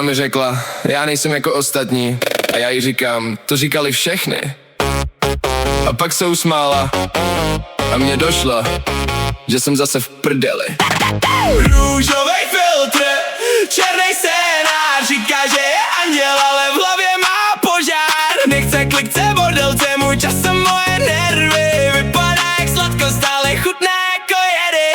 mi řekla, já nejsem jako ostatní. A já jí říkám, to říkali všechny. A pak se usmála a mně došlo, že jsem zase v prdeli. Růžovej filtr, černej scénář, říká, že je anděl, ale v hlavě má požár. Nechce klikce, bordelce, můj čas a moje nervy. Vypadá jak sladko, stále chutná jako jedy.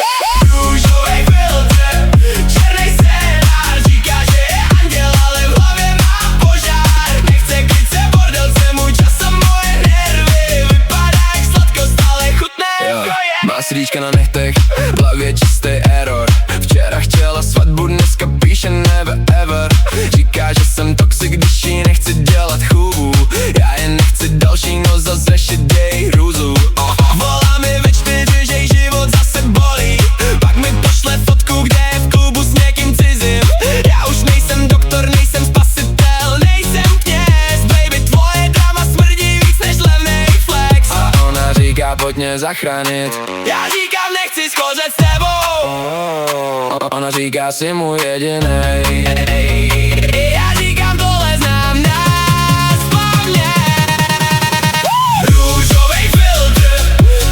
Růžovej filtr, černej scénář, říká, že je anděl, ale v hlavě má požár. Nechce klikce, bordelce, můj čas a moje nervy. Vypadá jak sladko, stále chutná jako jedy. Má srdíčka na nechtech, v hlavě čistý error. Včera chtěla svatbu, dneska píše never ever. Říká, že jsem toxic, když jí nechci dělat chůvu. Já jen nechci další noc zase šedej hrůzu. Volá mi ve 4, že jí život zase bolí. Pak mi pošle fotku, kde je v klubu s někým cizím. Já už nejsem doktor, nejsem spasitel, nejsem kněz. Baby, tvoje drama smrdí víc než levnej flex. A ona říká, pojď mě zachránit. Já říkám, nechci schořet s tebou. Ona říká, jsi můj jedinej. Já říkám, tohle znám náslavně. Růžovej filtr,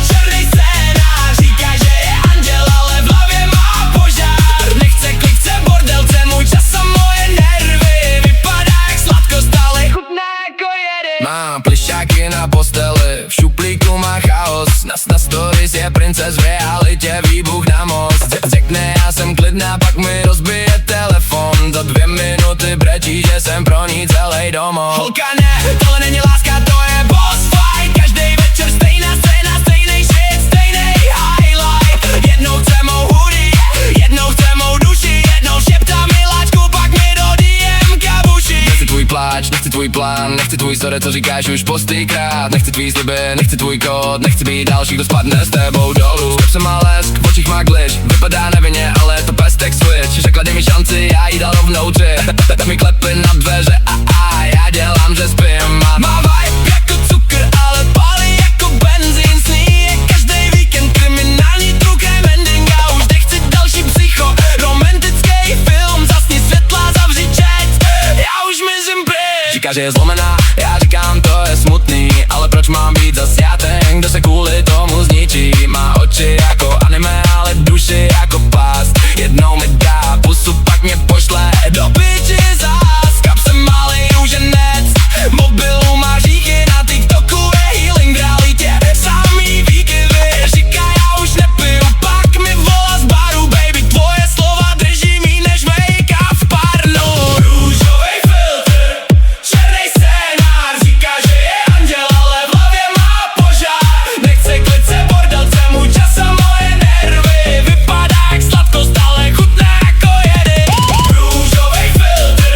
černej scénář, říká, že je anděl, ale v hlavě má požár. Nechce klikce, bordelce, můj čas a moje nervy. Vypadá jak sladko, stále chutná jako jedy. Má plišáky na posteli, v šuplíku má chaos. Na stories je princes, v realitě výbuch na most. Řekne, já jsem klidná, pak mi rozbije telefon. Za 2 minuty brečí, že jsem pro ní celej domov. Holka ne, tohle není láska, to je boss fight. Každej večer stejná scéna, stejnej shit, stejnej highlight. Jednou chce mou hoodie, jednou chce mou duši. Jednou šeptá miláčku, pak mi do DM kabuši. Nechci tvůj pláč, nechci tvůj plán, nechci tvůj story, co říkáš už po 100krát. Nechci tvý sliby, nechci tvůj kód, nechci být další, kdo spadne s tebou dolů. V kapse má lesk, v očích má glič, vypadá nevinně, ale je to pestek switch. Řekla, dej mi šanci, já jí dal rovnou 3. Tak mi klepy na dveře a já dělám, že spím. Má vibe jako cukr, ale pálí jako benzín. Sní je každej víkend, kriminální true crime ending. Já už nechci další psycho, romantický film. Zasni světla, zavři chat, já už mizím pryč. Říká, že je zlomená, já říkám, to je smutný. Ale proč mám být zas já ten, kdo se kvůli tomu zničí? Má oči jako anime, ale duši jako past. Jednou mi dá pusu, pak mě pošle Do piči zás, kapse malý růženec. Mobilu má říky, na TikToku je healing. V realitě samý výkyvy. Říká, já už nepiju, pak mi volá z baru. Baby, tvoje slova drží mý než vejka v parnu. Růžovej filtr, černej scénář, říká, že je anděl, ale v hlavě má požár. Nechce klice, bordelce, můj čas a moje nervy. Vypadá jak sladko, stále chutná jako jedy. Růžovej filtr,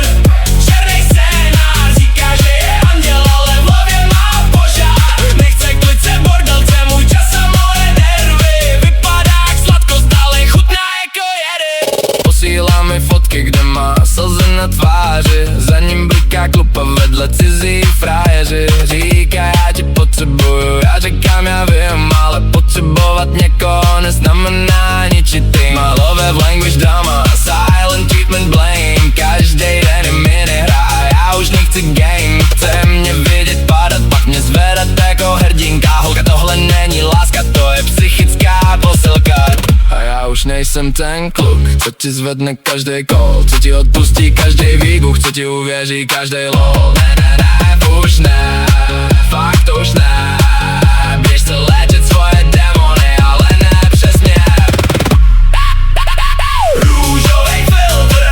černej scénář, říká, že je anděl, ale v hlavě má požár. Nechce klice, bordelce, můj čas a moje nervy. Vypadá jak sladko, stále chutná jako jedy. Posílá mi fotky, kde má slzy na tváři. Za ním bliká klupa, vedle cizí frajeři. Říká, já tě potřebuju, já říkám, já vím, ale potřebovat někoho neznamená ničitý. Má love language drama, silent treatment blame. Každej den je minihra, já už nechci game. Chce mě vidět padat, pak mě zvedat jako hrdinka. Holka, tohle není láska, to je psychická posilka. A já už nejsem ten kluk, co ti zvedne každej kol, co ti odpustí každej výbuch, co ti uvěří každej lol. Ne, už ne, fakt už ne. Běž se léčit svoje démony, ale ne přesně. Růžovej filtr,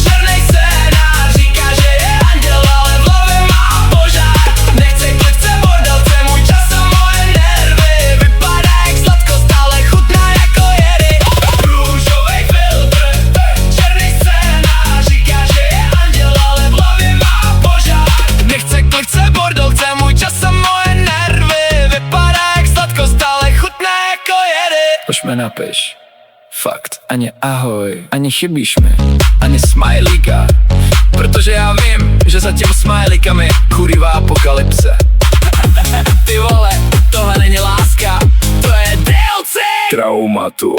černej scénář, říká, že je anděl, ale v hlavě má požár. Nechce klikce, bordelce, můj čas a moje nervy. Vypadá jak sladko, stále chutná jako jedy. Růžovej filtr, černej scénář, říká, že je anděl, ale v hlavě má požár. Nechce klikce, bordelce, můj čas a moje nervy. Vypadá jak sladko, stále chutná jako jedy. Už mi napiš, fakt, ani ahoj, ani chybíš mi, ani smajlíka. Protože já vím, že za těm smajlíkami kurivá apokalypse. Ty vole, tohle není láska, to je DLC Traumatu.